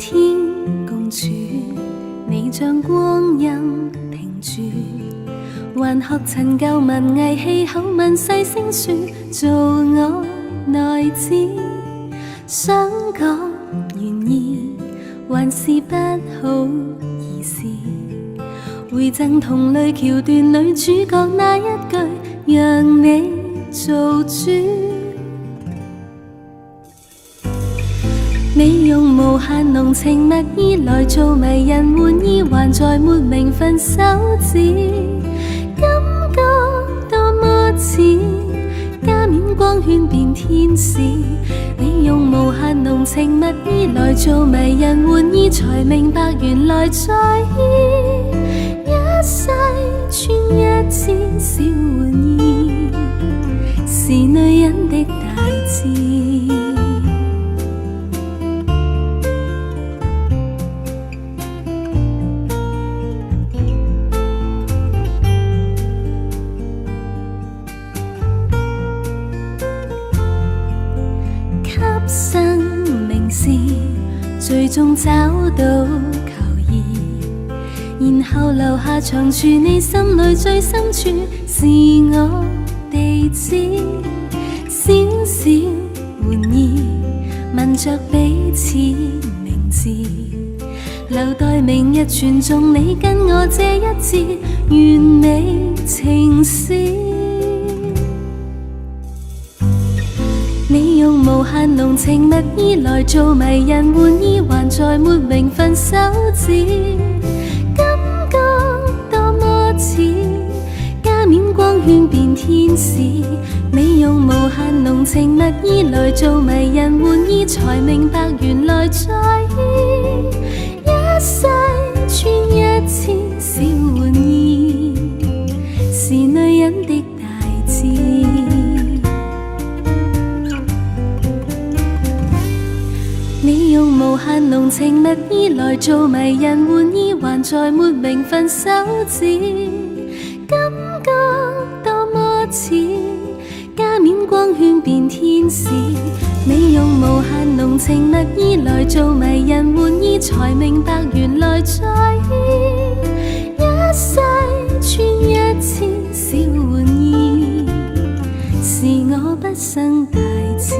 天共處，你將光陰停住，還學陳舊文藝氣口問細聲説，做我內子，想講願意，還是不好意思。回贈同類橋段女主角那一句，讓你做主。你用無限濃情蜜意來做迷人玩意，還在沒名分手指，感覺多麼似加冕光圈變天使。你用無限濃情蜜意來做迷人玩意，才明白原來在意一世穿一次小玩意，是女人的大志。生命是最終找到求義，然後留下長處，你心裏最深處是我地址。小小玩意，問着彼此名字，留待明日傳頌你跟我這一節完美情詩。你用無限濃情蜜意來做迷人玩意，還在沒名分手指，感覺多麼似加冕光圈變天使。你用無限濃情蜜意來做迷人玩意，才明白原來在意一世穿一次小玩意，是女人的大志。你用無限濃情蜜意來做迷人玩意，還在沒名分手指，感覺多麼似加冕光圈變天使。你用無限濃情蜜意來做迷人玩意，才明白原來在意一世穿一次小玩意，是我畢生大志。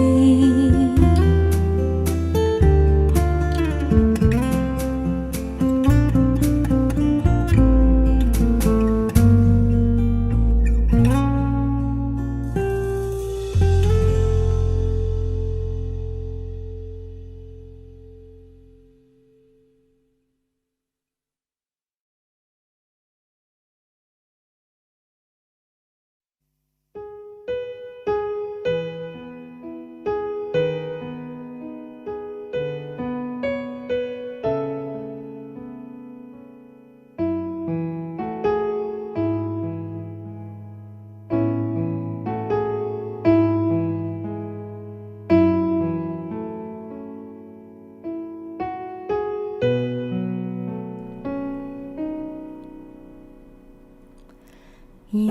雨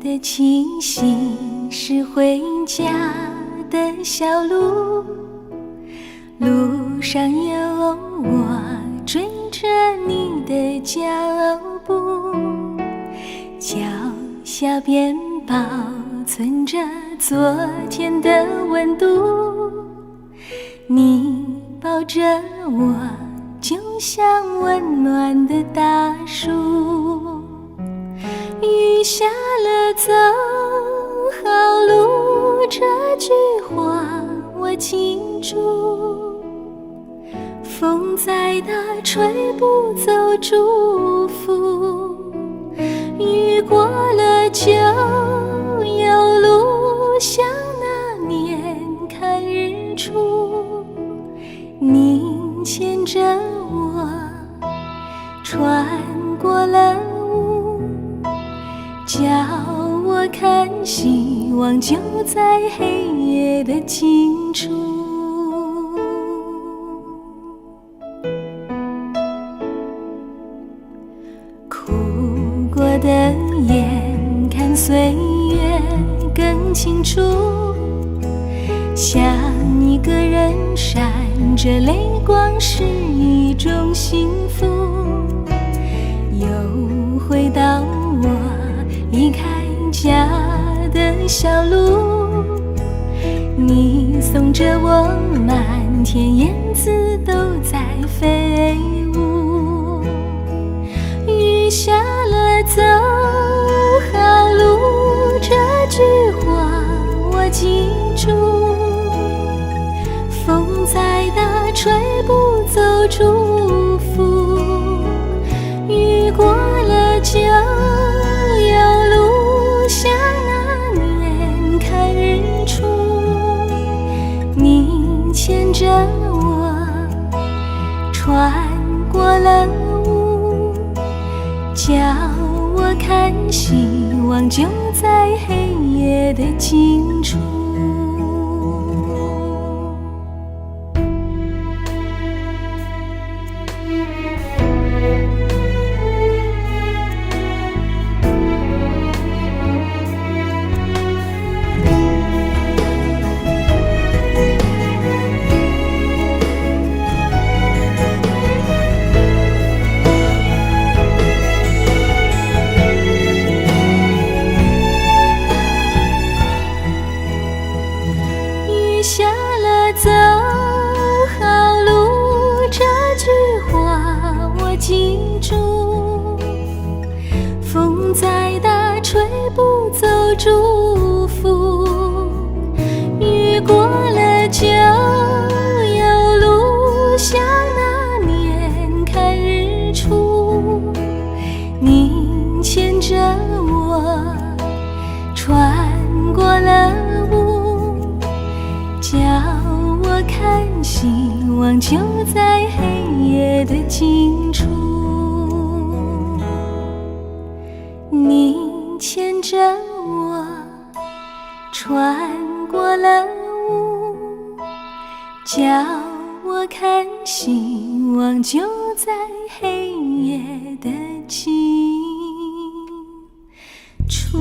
的气息是回家的小路，路上有我追着你的脚步，脚下边保存着昨天的温度，你抱着我就像温暖的大树。雨下了走好路，这句话我记住，风再大吹不走祝福，雨过了就有路，像那年看日出，你牵着我穿过了叫我看希望就在黑夜的尽处。哭过的眼看岁月更清楚，像一个人闪着泪光是一种幸福，又回到我离开家的小路，你送着我，满天燕子都在飞舞。雨下了走好路，这句话我记住。风再大吹不走祝福，雨过了就有路，像那年看日出。你牵着我穿过了雾，叫我看希望就在黑夜的尽处。下了走好路，这句话我记住。风再大吹不走祝福，雨过了就有路，像那年看日出。你牵着我穿过了叫我看希望就在黑夜的尽处。你牵着我穿过了雾，叫我看希望就在黑夜的尽处。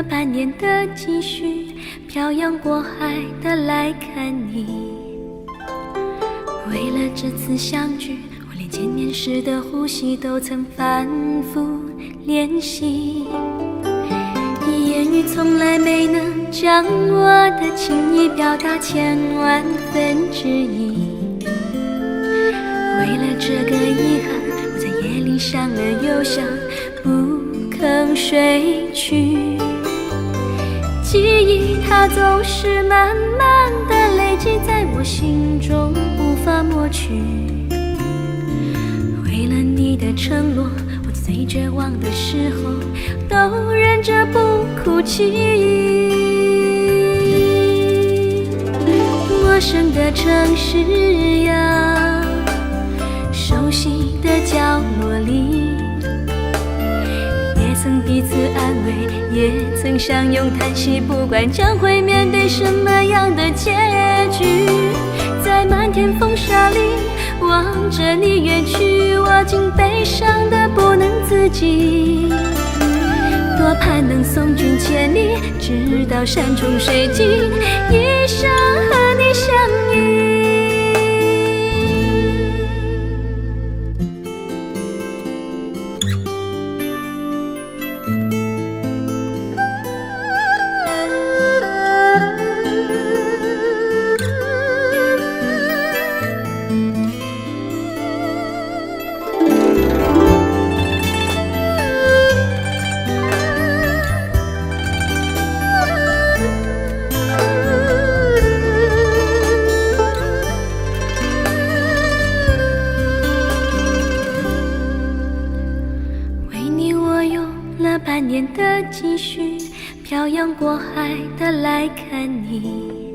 半年的积蓄，漂洋过海的来看你。为了这次相聚，我连见面时的呼吸都曾反复练习。言语从来没能将我的情意表达10000000分之一。为了这个遗憾，我在夜里想了又想，不肯睡去。记忆它总是慢慢地累积在我心中，无法抹去。为了你的承诺，我最绝望的时候都忍着不哭泣。陌生的城市呀，熟悉的角落里，也曾彼此安慰，也曾相拥叹息，不管将会面对什么样的结局。在漫天风沙里望着你远去，我竟悲伤得不能自己。多盼能送君千里，直到山穷水尽，一生和你相依。去，漂洋过海的来看你。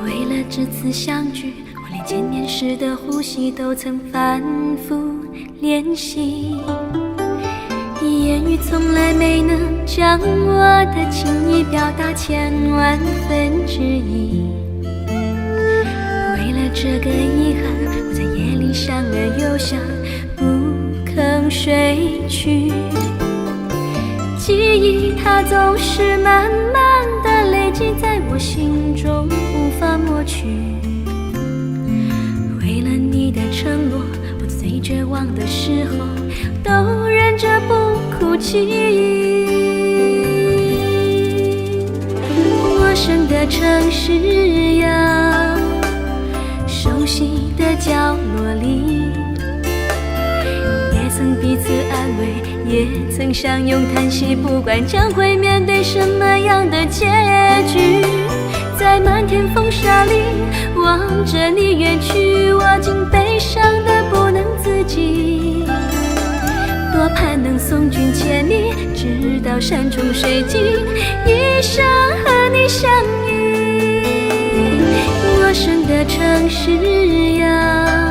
为了这次相聚，我连见面时的呼吸都曾反复练习，言语从来没能将我的情意表达千万分之一。为了这个遗憾，我在夜里想了又想，不肯睡去。记忆它总是慢慢的累积在我心中，无法抹去。为了你的承诺，我最绝望的时候都忍着不哭泣。陌生的城市呀，熟悉的角落里，也曾彼此安慰，也曾相拥叹息，不管将会面对什么样的结局。在漫天风沙里望着你远去，我竟悲伤得不能自己。多盼能送君千里，直到山穷水尽，一生和你相依。陌生的城市呀，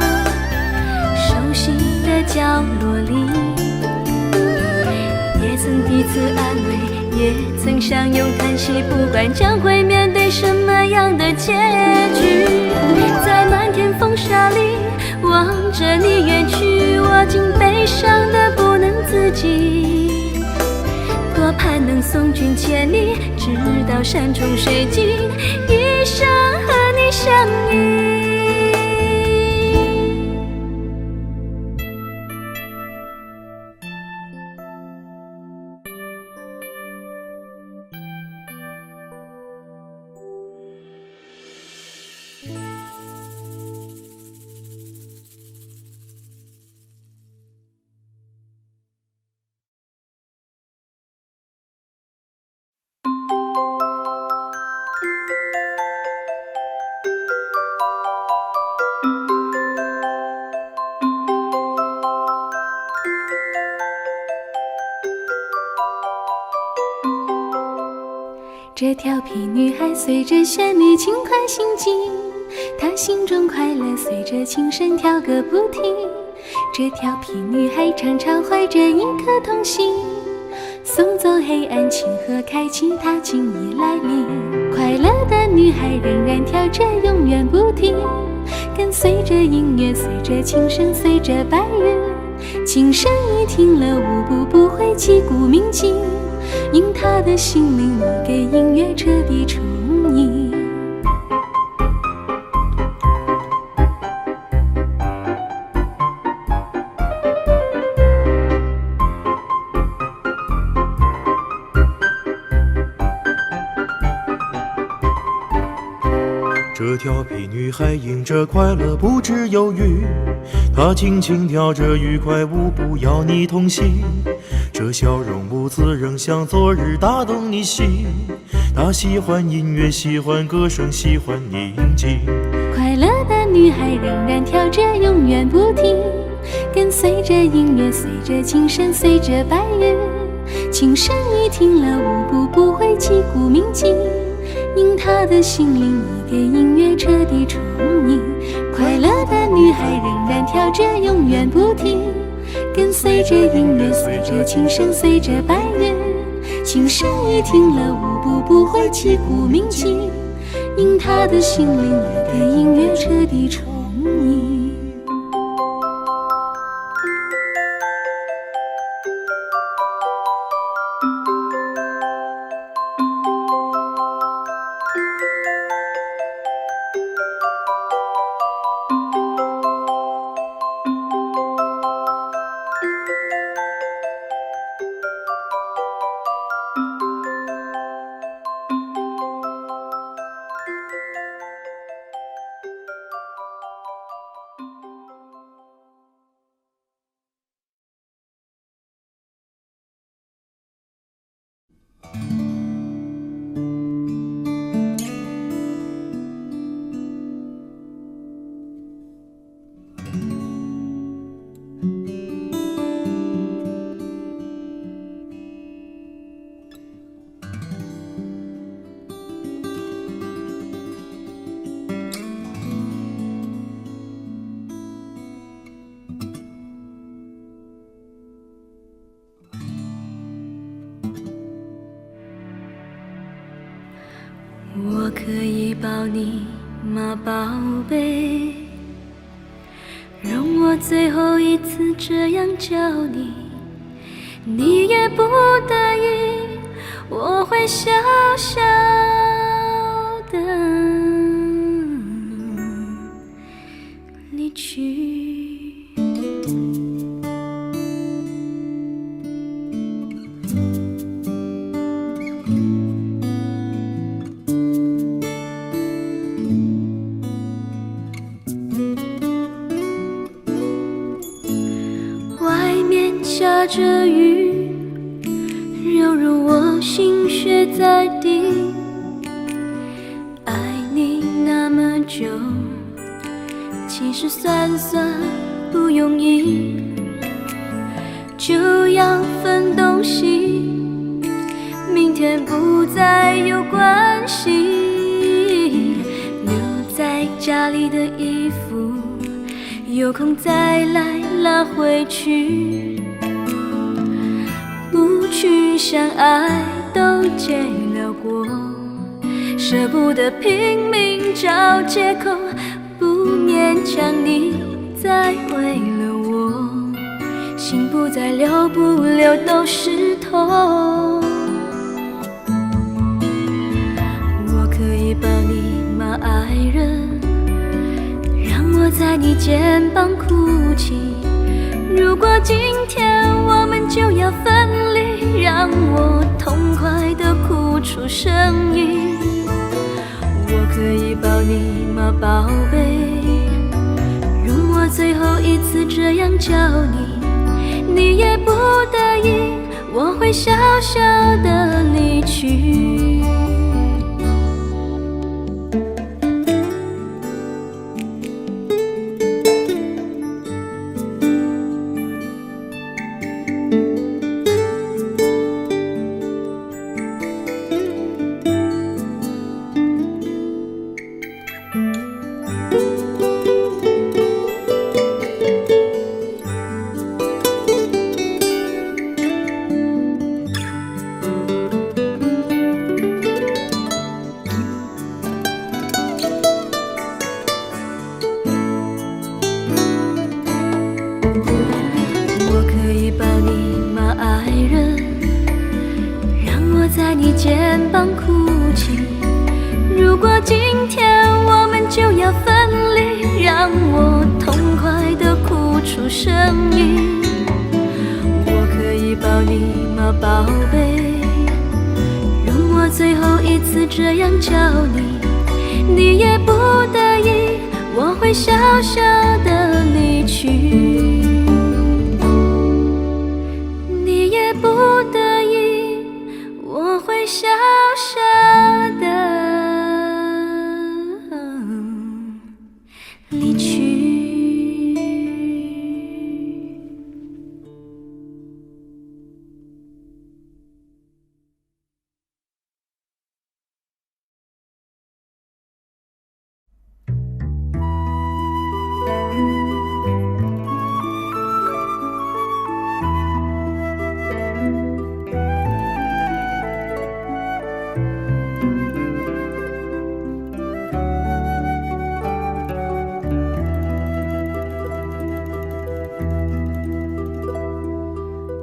熟悉的角落里，也曾彼此安慰，也曾相拥叹息，不管将会面对什么样的结局。在漫天风沙里望着你远去，我竟悲伤得不能自己。多盼能送君千里，直到山穷水尽，一生和你相依。这调皮女孩随着旋律轻快行进，她心中快乐随着琴声跳个不停。这调皮女孩常常怀着一颗童心，送走黑暗，庆贺开启她情意来临。快乐的女孩仍然跳着永远不停，跟随着音乐，随着琴声，随着白云。琴声一停了，舞步不会击鼓鸣金，因他的心灵，你给音乐彻底充盈。这调皮女孩迎着快乐不知忧郁，她轻轻跳着愉快舞步要你同行。这笑容兀自仍像昨日打动你心，她喜欢音乐，喜欢歌声，喜欢宁静。快乐的女孩仍然跳着永远不停，跟随着音乐，随着琴声，随着白云。琴声一停了，舞步不会击鼓鸣金，因她的心灵已给音乐彻底充盈。快乐的女孩仍然跳着永远不停，跟随着音乐，随着琴声，随着白云。琴声一停了，舞步不会击鼓鸣金，因她的心灵已给音乐彻底充盈。我可以抱你吗，宝贝？容我最后一次这样叫你，你也不得已，我会小小的离去。下着雨，犹如我心血在滴。爱你那么久，其实算算不容易。就要分东西，明天不再有关系。留在家里的衣服，有空再来拿回去。不去相爱都戒了过，舍不得拼命找借口，不勉强你再为了我，心不再留，不留都是痛。我可以抱你吗，爱人？让我在你肩膀哭泣。如果今天我们就要分离，让我痛快地哭出声音。我可以抱你吗，宝贝？容我最后一次这样叫你，你也不得已，我会小小地离去。在你肩膀哭泣。如果今天我们就要分离，让我痛快地哭出声音。我可以抱你吗，宝贝？容我最后一次这样叫你，你也不得已，我会小小地离去。你也不得已，我会小小的离去。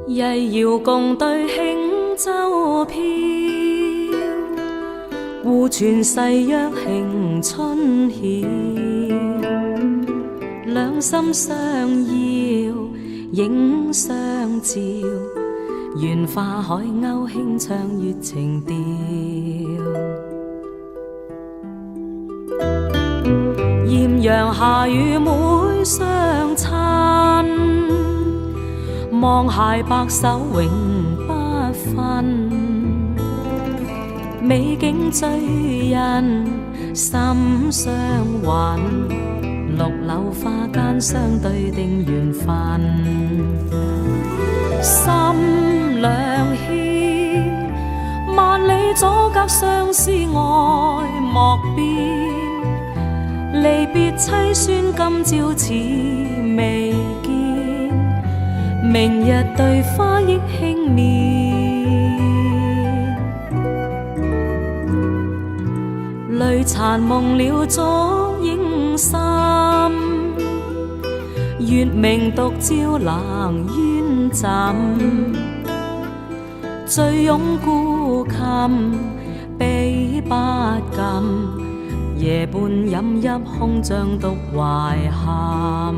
曳搖共對輕舟飄，互傳誓約慶春曉。兩心相邀影相照，緣化海鷗輕唱月情調。豔陽下與妹相親，望偕白首永不分，美景醉人心相韻，綠柳花間相對定緣分。心兩牽，萬里阻隔相思愛莫變，離別凄酸今朝似未見。明日對花憶輕面，残蒙了昨影深，月明独照冷冤枕。醉拥孤琴，悲不禁，夜半饮泣空像独怀憾。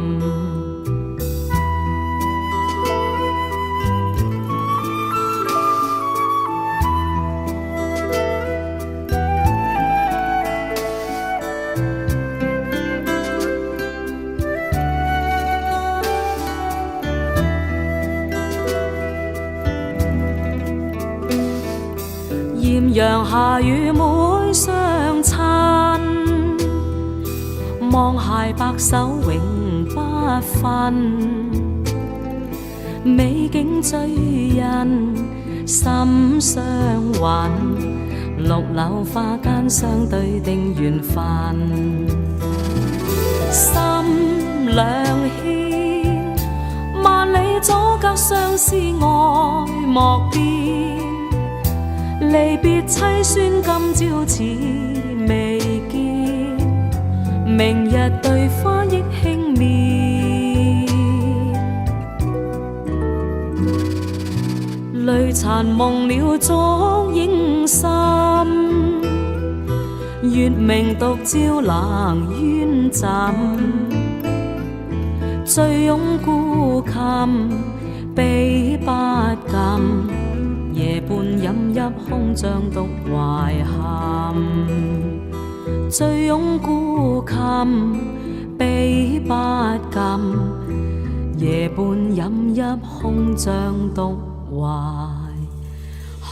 艳阳下與妹相親，望偕白首永不分。美景醉人心相韻，綠柳花間相對定緣分。心兩牽，萬里阻隔相思愛莫變。離別凄酸，今朝似未見，明日對花憶輕面，淚殘蒙了昨影深，月明獨照冷冤枕。醉擁孤琴，悲不禁，夜半飲泣空像獨懷憾。醉擁孤琴，悲不禁，夜半飲泣空像獨懷憾。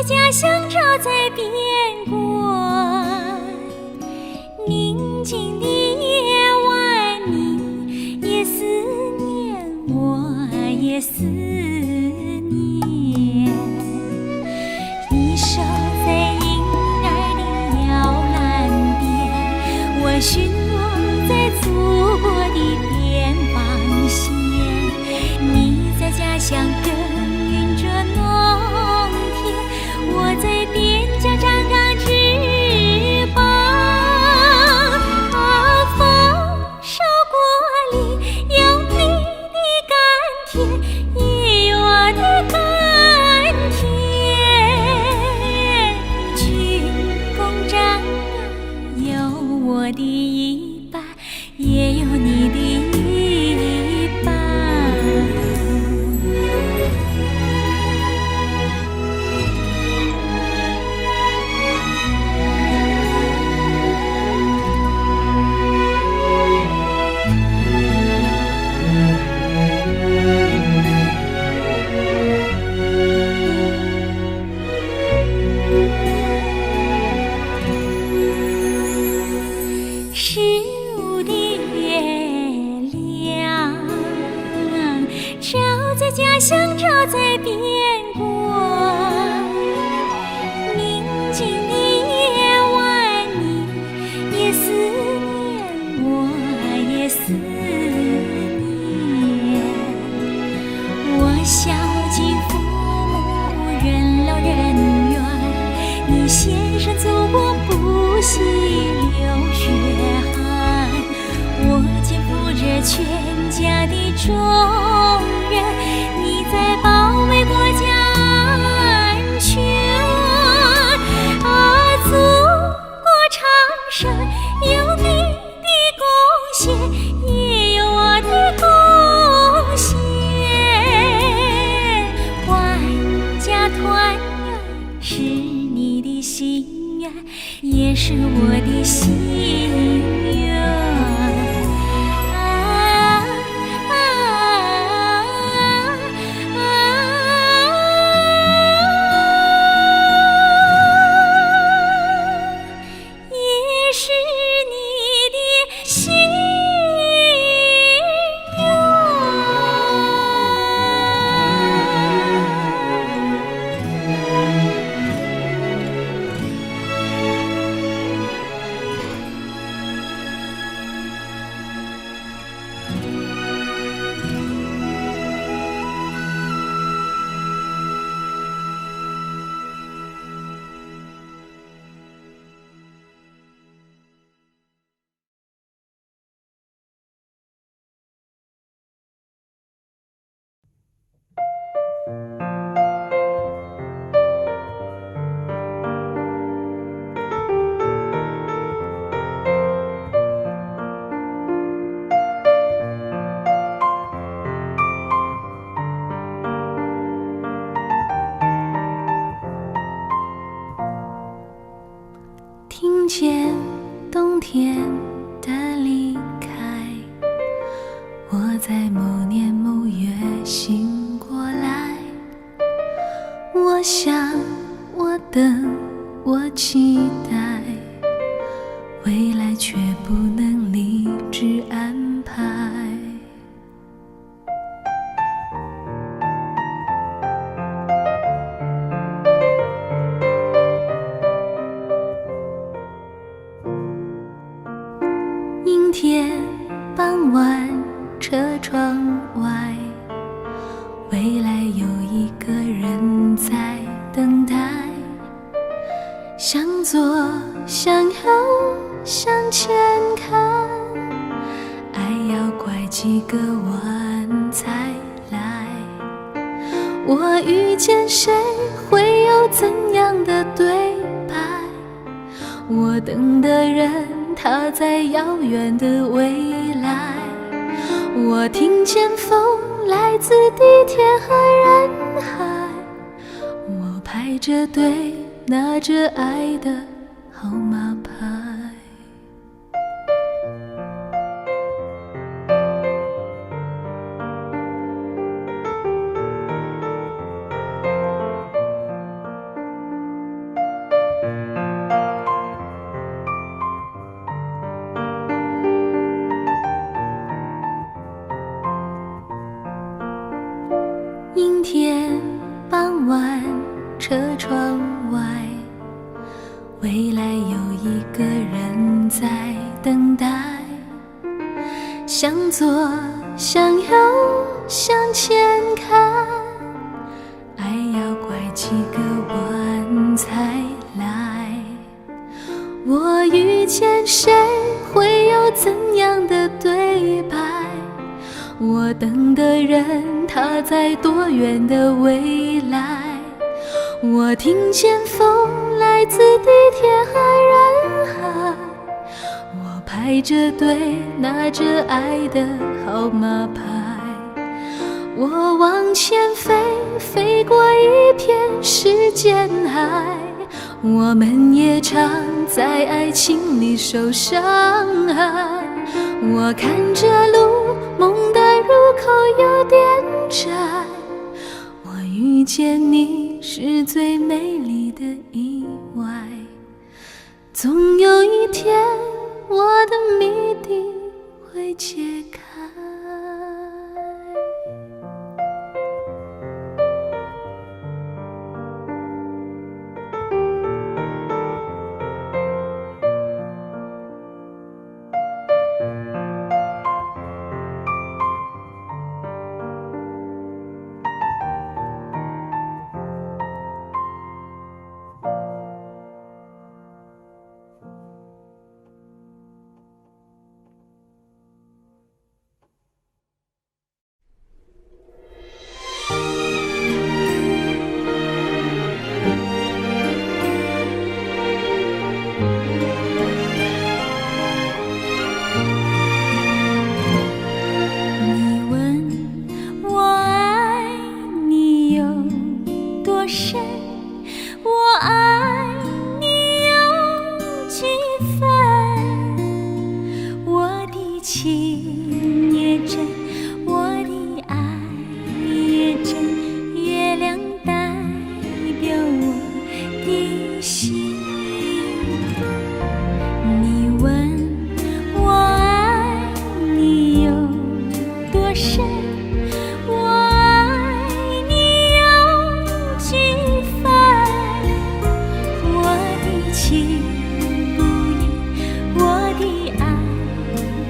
家乡照在边关，宁静的夜晚，你也思念，我也思念。你守在婴儿的摇篮边，我巡逻在祖国的边防线。你在家乡耕耘着农田，我在边疆张张翅膀。风捎过里，有你的甘甜，也有我的甘甜。军功章有我的一半，也有你的一半。15的月亮照在家乡，照在边关。宁静的夜晚，你也思念，我也思念。孝敬父母，任劳任怨，你献身祖国，不惜流血汗。我肩负着全家的重任，你在保卫国家安全。祖国昌盛，有你的贡献，也有我的贡献。万家团圆是你的心愿，也是我的心愿。也是你的心听见冬天的离开，我在某年某月醒过来。我想，我等，我期待，未来却不能理智安排。阴天傍晚，车窗外，未来有一个人在等待。向左，向右，向前看，爱要拐几个弯才来。我遇见谁，会有怎样的对白？我等的人，他在遥远的未来。我听见风来自地铁和人海，我排着队拿着爱的号码牌。阴天傍晚，车窗外，未来有一个人在等待。向左，向右，向前看，爱要拐几个弯才来。我遇见谁，会有怎样的对白？我等的人，他在多远的未来？我听见风来自地铁和人海，我排着队拿着爱的号码牌。我往前飞，飞过一片时间海，我们也常在爱情里受伤害。我看着路，梦的入口有点窄，我遇见你是最美丽的意外。总有一天，我的谜底会解开。情也真，我的爱也真，月亮代表我的心。你问我爱你有多深，我爱你有几分，我的情不移，我的爱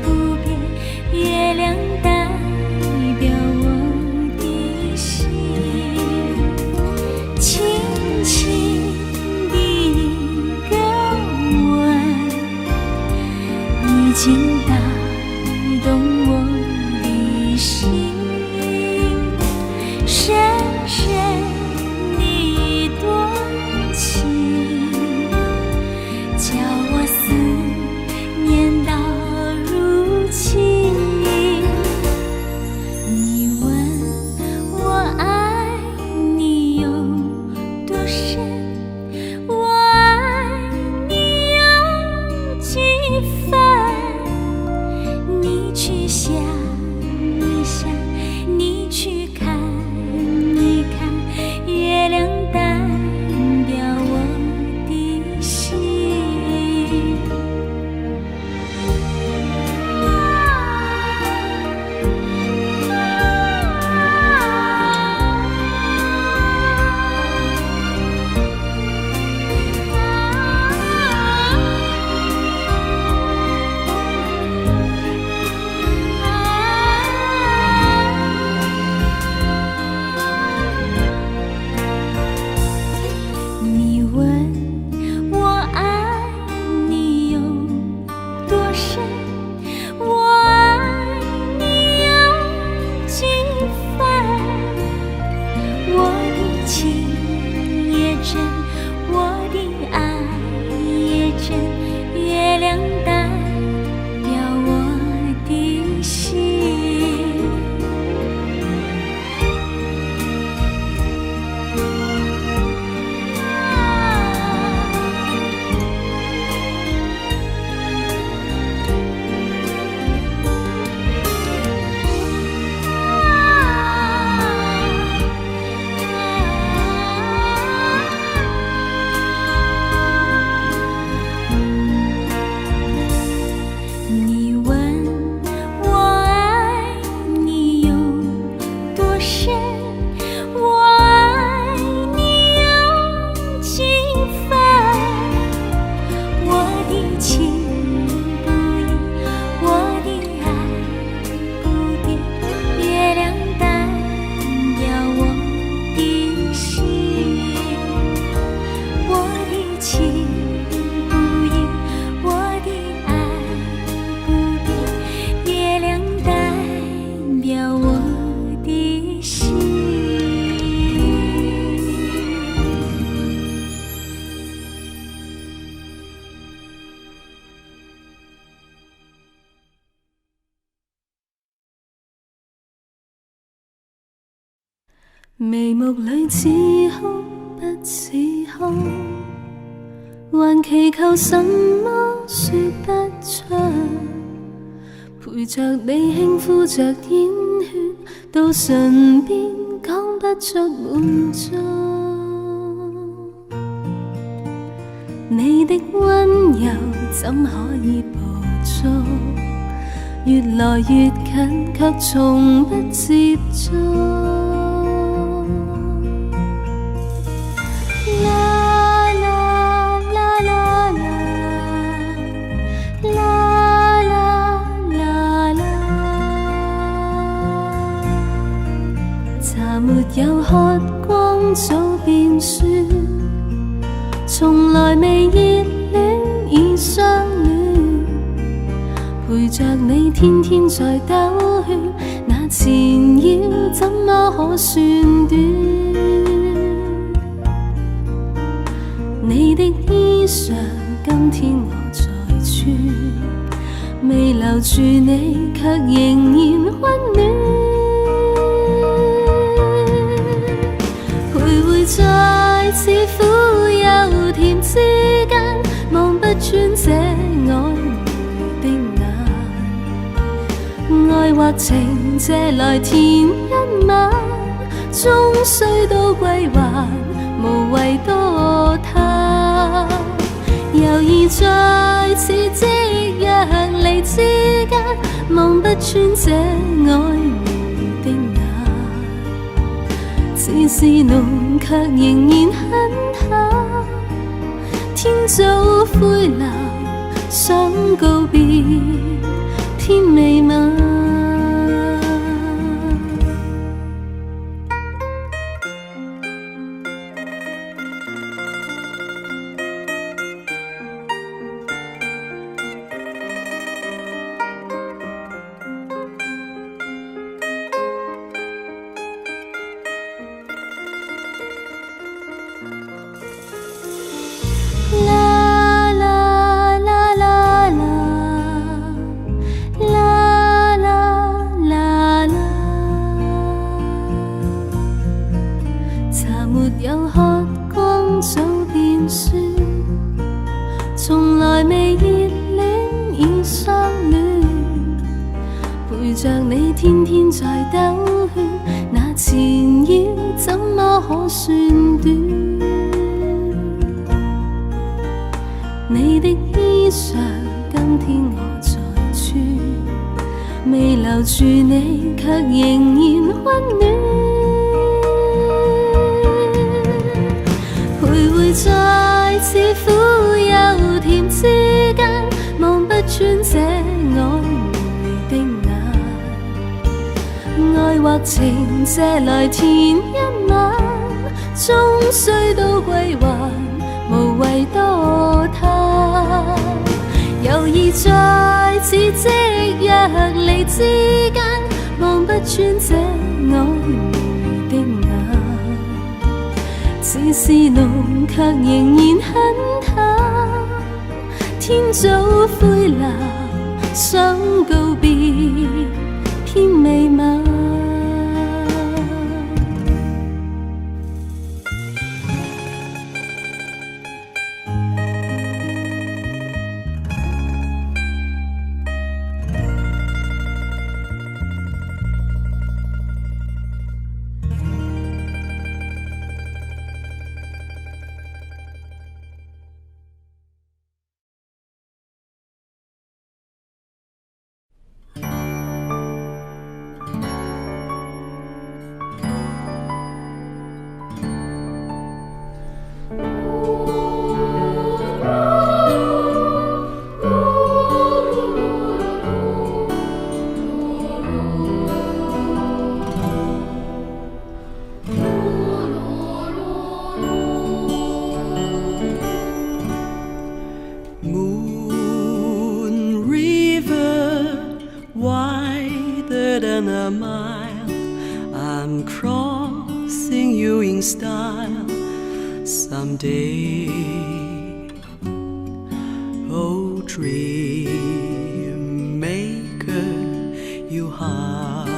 不变，月亮代表我的心。轻轻的一个吻，已经打动我的心。深深的一段情，叫我思念到如今。你问我爱你有多深，我爱你有几分，你去想一想，你去看一看，月亮代表我的心。你问我爱你有多深，我爱你有几分，我的情也真，我的爱也真，月亮代表我的心。你问我爱你有多深，我爱你有几分，我的情不移，我的爱不变，月亮代表我的心。我的情不移，我的爱不变，月亮代表我的心。眉目里似哭不似哭，還祈求什麼說不出，陪着你輕呼着煙血，到唇邊講不出滿足。你的溫柔怎可以捕捉？越來越近，卻從不接觸。啦啦啦啦啦，啦啦啦啦，茶沒有喝光早變酸，從來未熱戀已相戀，陪着你天天在兜圈，那纏繞怎麼可算短？你的衣裳今天我在穿，未留住你卻仍然溫暖。徘徊在似苦又甜之間，望不穿這曖昧的眼。愛或情借來填一晚，終須都歸還，無謂多貪。猶豫在此即若離之間，望不穿這曖昧的眼，似是濃卻仍然很淡。天早灰藍，想告別，天未晚。從來未熱戀已相戀，陪着你天天在兜圈，那纏繞怎麼可算短？你的衣裳今天我在穿，未留住你卻仍然溫暖。徘徊在似苦又甜之間，望不穿這曖昧的眼。愛或情借來填一晚，終須都歸還，無謂多貪。猶豫在此即若離之間，望不穿這曖昧的眼。似是濃卻仍然很淡，天早灰藍，想告別，天未晚。than a mile. I'm crossing you in style someday. Oh, dream maker, you heartbreaker,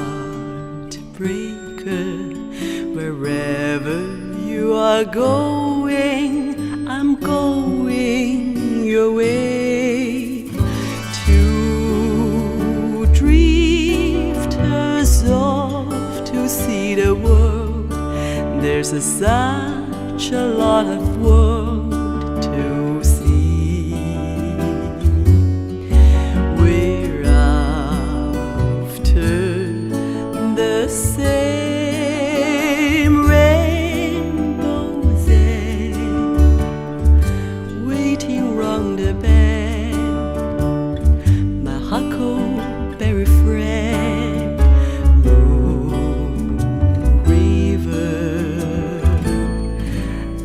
wherever you are going, I'm going your way. Two drifters off to see the world. There's such a lot of world to see. We're after the same rainbow's end, waiting round the bend. My huckleberry friend, Moon River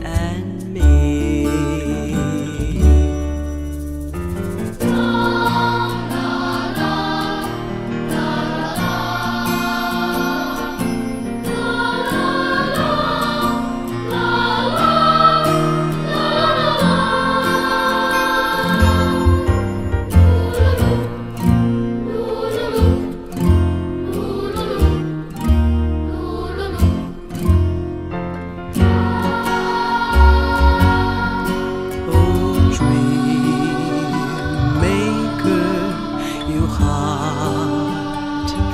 and me.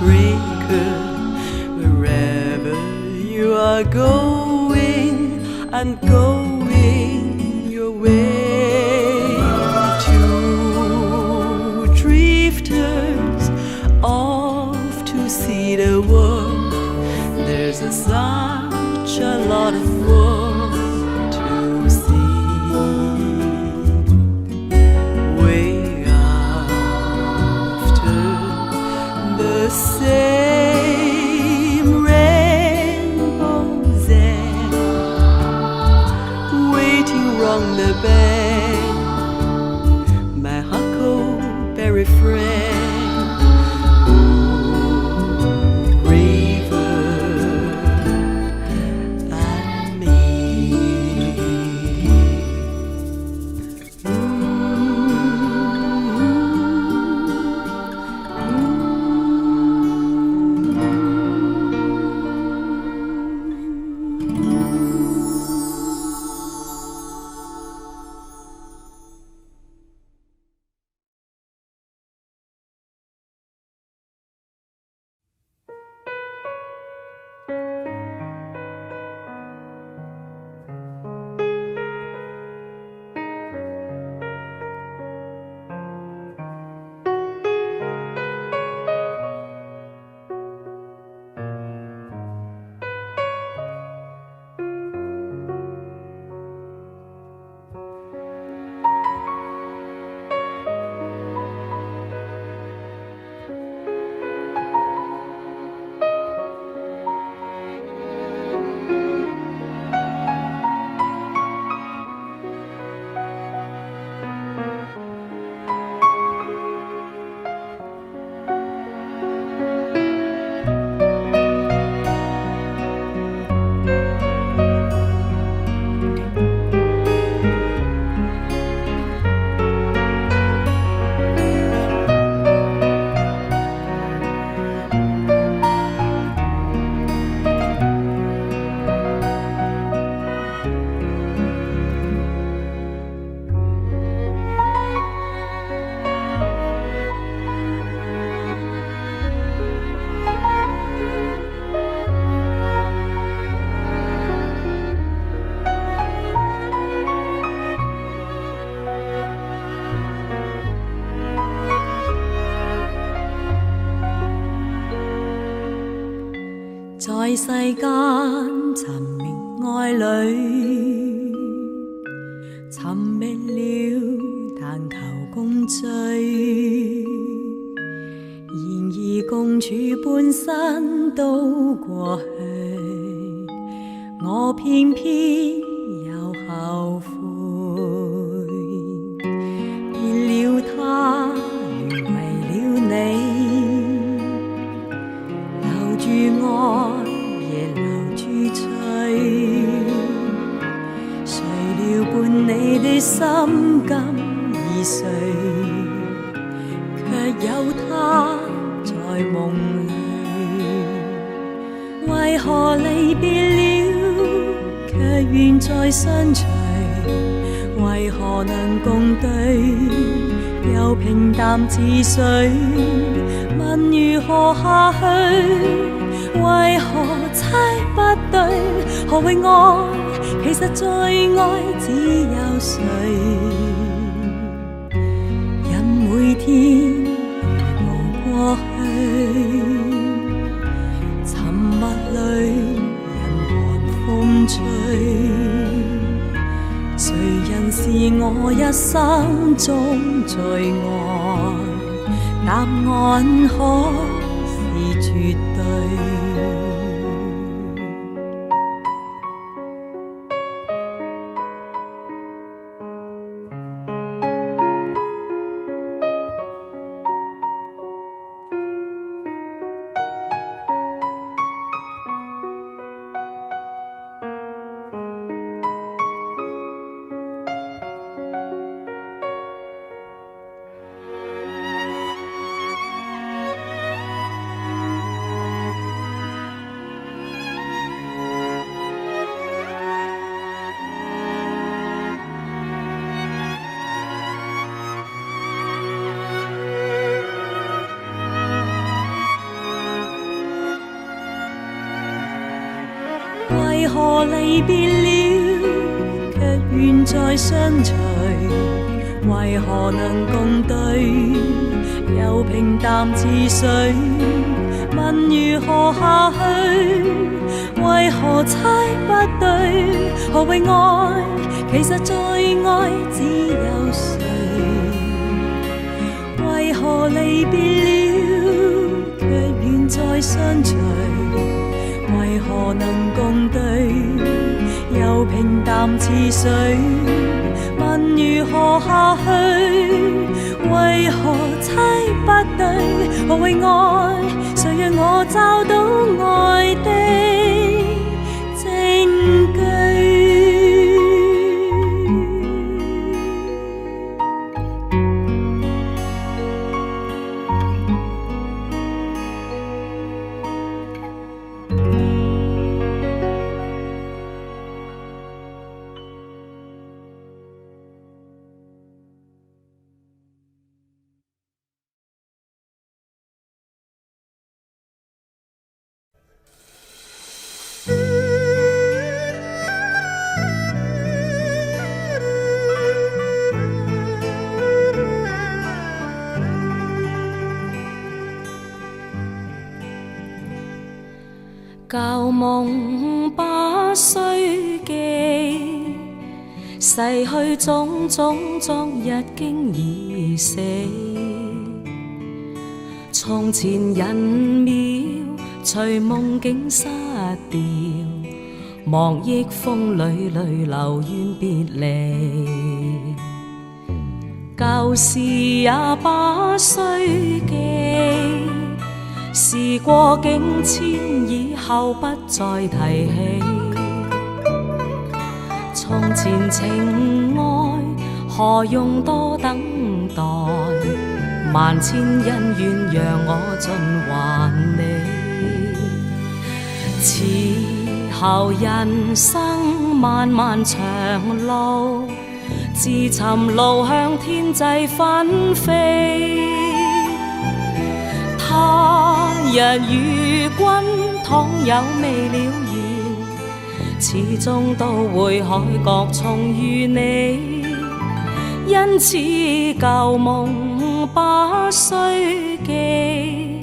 heartbreaker, wherever you are going, I'm going your way. Two drifters off to see the world. There's such a lot of world to see. Way after the same rainbow's end, waiting round the bend, my huckleberry friend.在世間尋覓愛侶，尋覓了但求共聚。然而共處半生都過去，我偏偏又後悔。變了他，聯為了你。留住愛，夜留住醉，誰料伴你的心今已碎，卻有他在夢裏。為何離別了，卻願再相隨？為何能共對，又平淡似水？問如何下去？為何猜不對？何謂愛？其實最愛只有誰？任每天如無過去，沉默裏人寒風吹。誰人是我一生中最愛？答案可是絕對。何离别了，却愿再相随？为何能共对，又平淡似水？问如何下去？为何猜不对？何谓爱？其实最爱只有谁？为何离别了，却愿再相随？为何能共对，又平淡似水？问如何下去？为何猜不对？何谓爱？谁让我找到爱的证据？旧梦不需记，逝去种种昨日经已死。从前人渺，随梦境失掉，忘忆风里泪流怨别离。旧事也不需记，时过境迁，以后不再提起。从前情爱，何用多等待？万千恩怨，让我尽还你。此后人生漫漫长路，自寻路向天际纷飞。他日与君倘有未了缘，始终都会海角重遇你。因此旧梦不需记，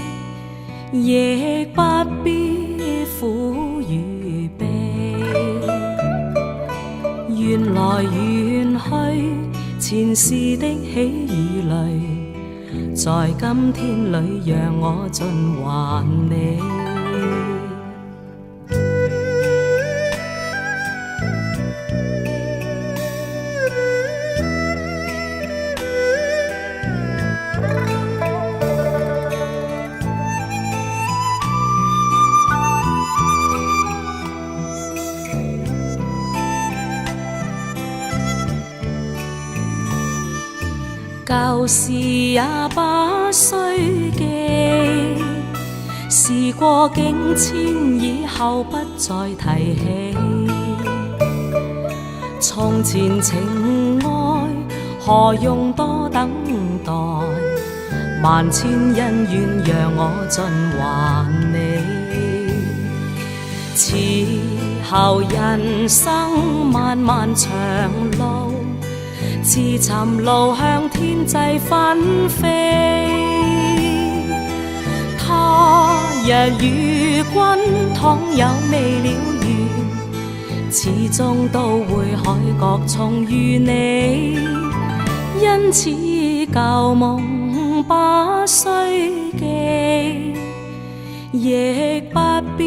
亦不必苦与悲。缘来缘去，前事的喜与泪，在今天里让我尽还你。旧事也不需记，时过境迁，以后不再提起。从前情爱，何用多等待？万千恩怨，让我尽还你。此后人生漫漫长路，自寻路向天际纷飞。他日与君倘有未了缘，始终都会海角重遇你。因此旧梦不需记，亦不必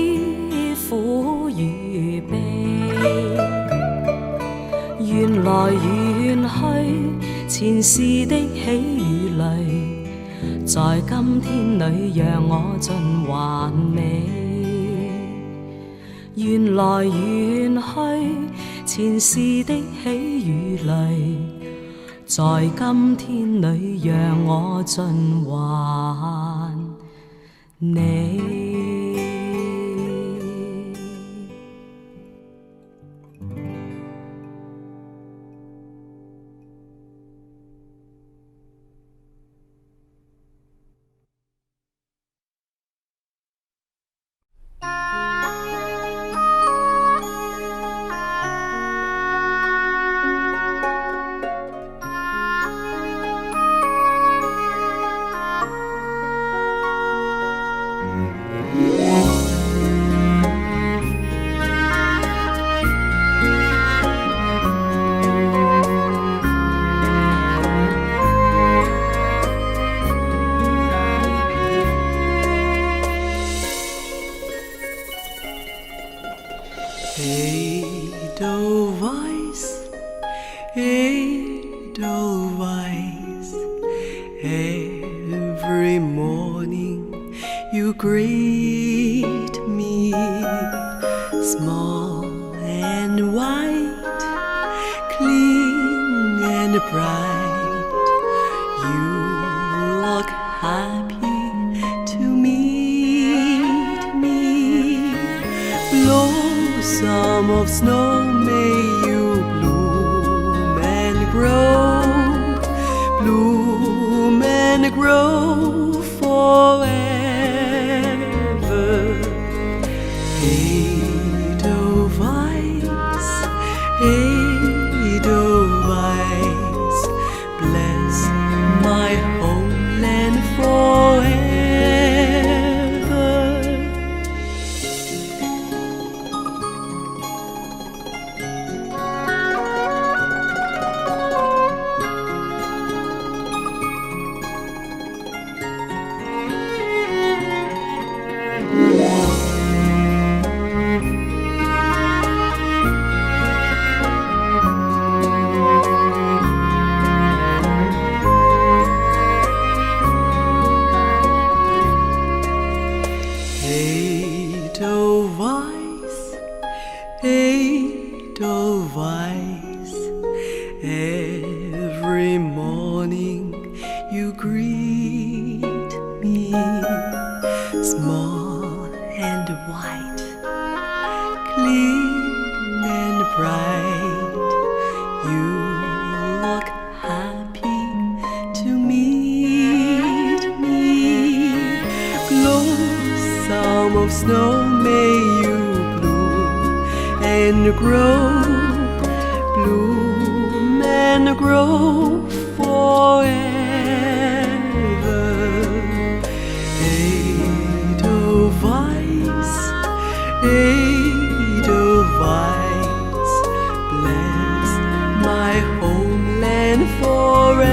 苦与悲。缘来缘去，前事的喜与泪，在今天里让我尽还你。缘来缘去，前事的喜与泪，在今天里让我尽还你。Edelweiss, Edelweiss, every morning you greet me, small and white, clean and bright. You look happy to meet me. Blossom of snow, may you bloom and grow, bloom and grow forever. Edelweiss, Edelweiss, bless my homeland forever. Edelweiss, Edelweiss, every morning you greet me, small and white, clean and bright. You look happy to meet me. Blossom of snow, may you bloom and grow, bloom and grow forever. Edelweiss, Edelweiss, bless my homeland forever.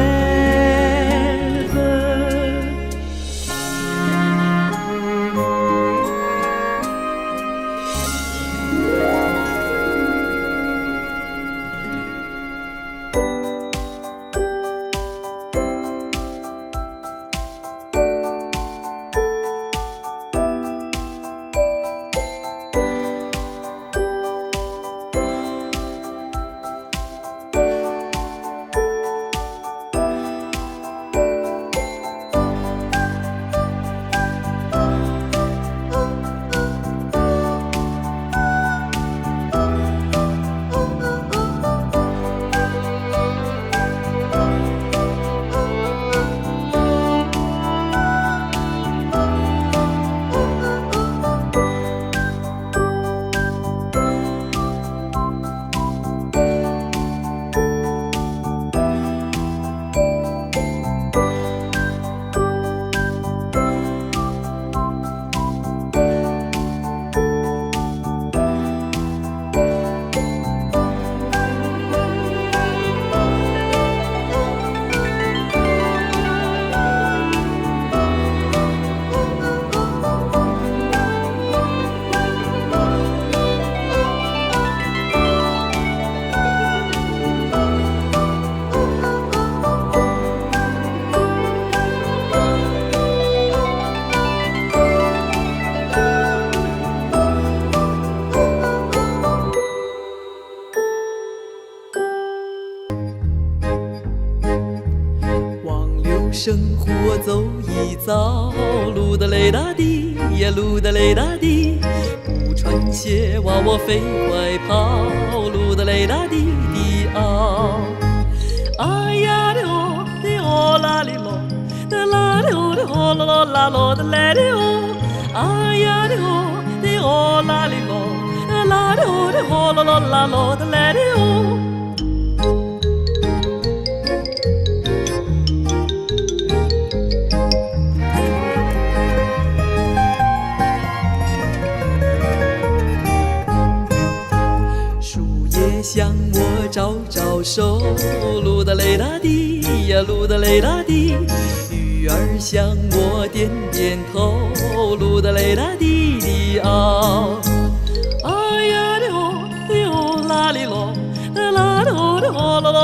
生活走一遭，噜的嘞哒滴呀，噜的嘞哒滴，不穿鞋娃娃飞快跑，噜的嘞哒滴滴嗷。哎呀的哦的哦啦哩咯，的啦的哦的哦啦咯啦咯的嘞的哦，哎呀的哦的哦啦哩咯，的啦的哦的哦啦咯啦咯的嘞的哦。向我招招手，噜哒嘞哒滴呀，噜哒嘞哒滴。鱼儿向我点点头，噜哒嘞哒滴滴嗷。哎呀的哦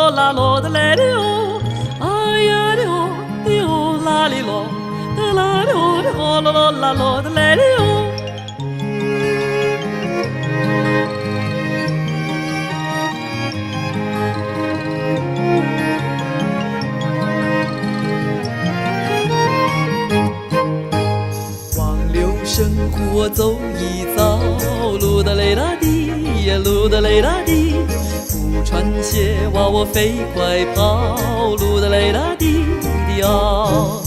咯啦咯的来的哟，哎呀的哟的哟啦哩咯，的啦的哟的咯咯啦咯的来的哟。忘流生活走一遭，噜哒嘞哒滴呀，噜哒嘞哒滴。不穿鞋娃娃飞快跑，噜哒嘞哒滴滴哟。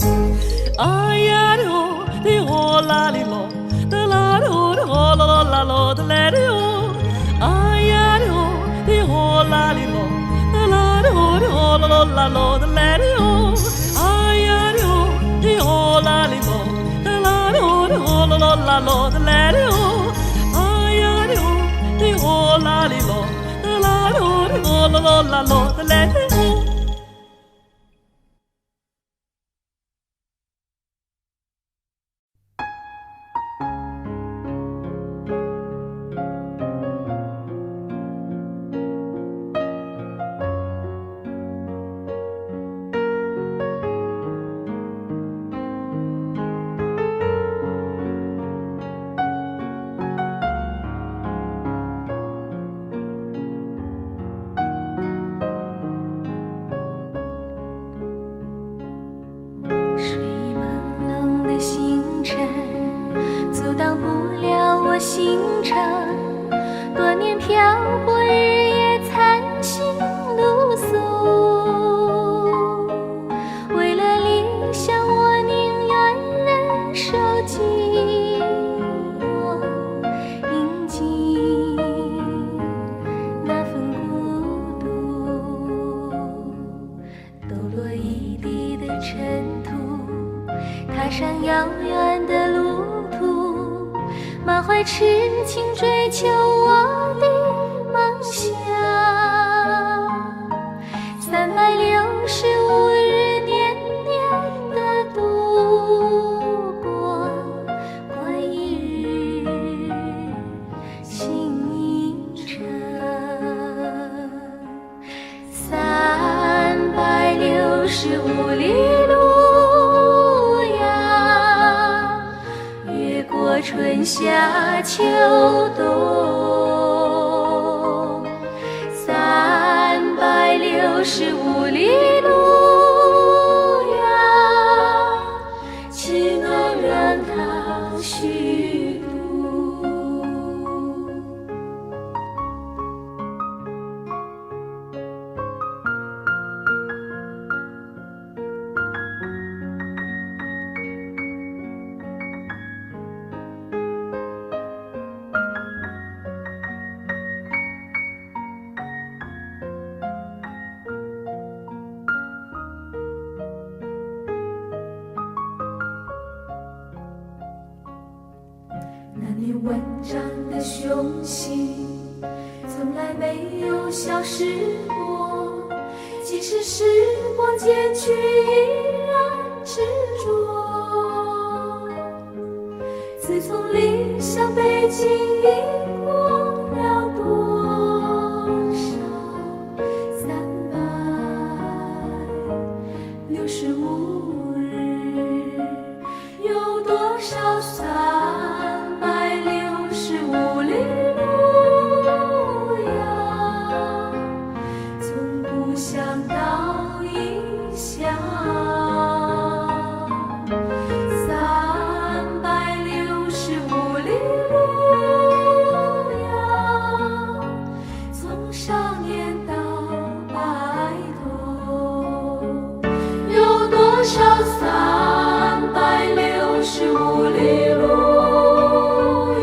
哎呀的哟的哟啦哩咯，哒啦的哟的哟啦啦啦咯的嘞的哟。哎呀的哟的哟啦哩咯，哒啦的哟的哟啦啦啦咯的嘞的哟。哎呀的哟的哟啦哩咯。啦啦啦啦的来的哟，哎呀的哟的哟啦哩咯，啦啦的哟的哟啦啦啦啦的来的哟。行程，多年漂泊，日夜残心露宿。为了理想，我宁愿忍受寂寞，饮尽那份孤独。抖落一地的尘土，踏上遥远的路途，满怀痴情追求我的梦想。365日年年的度过，过一日心一程。365里路呀，越过春夏秋冬。365里路呀，岂能让它虚度？那年万丈的雄心，从来没有消失过。即使时光渐去，依然执着。自从理想北京，已过了多少365日，有多少365里路呀，从故乡到异乡。365里路呀，从少年到白头，有多少365里路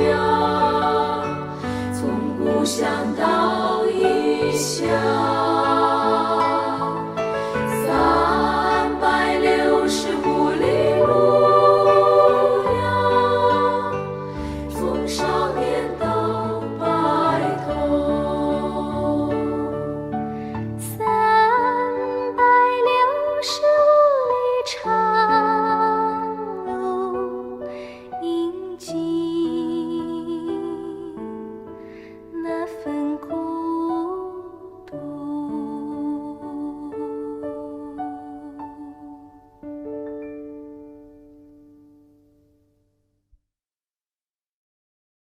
呀，从故乡到异乡。365里路呀，从少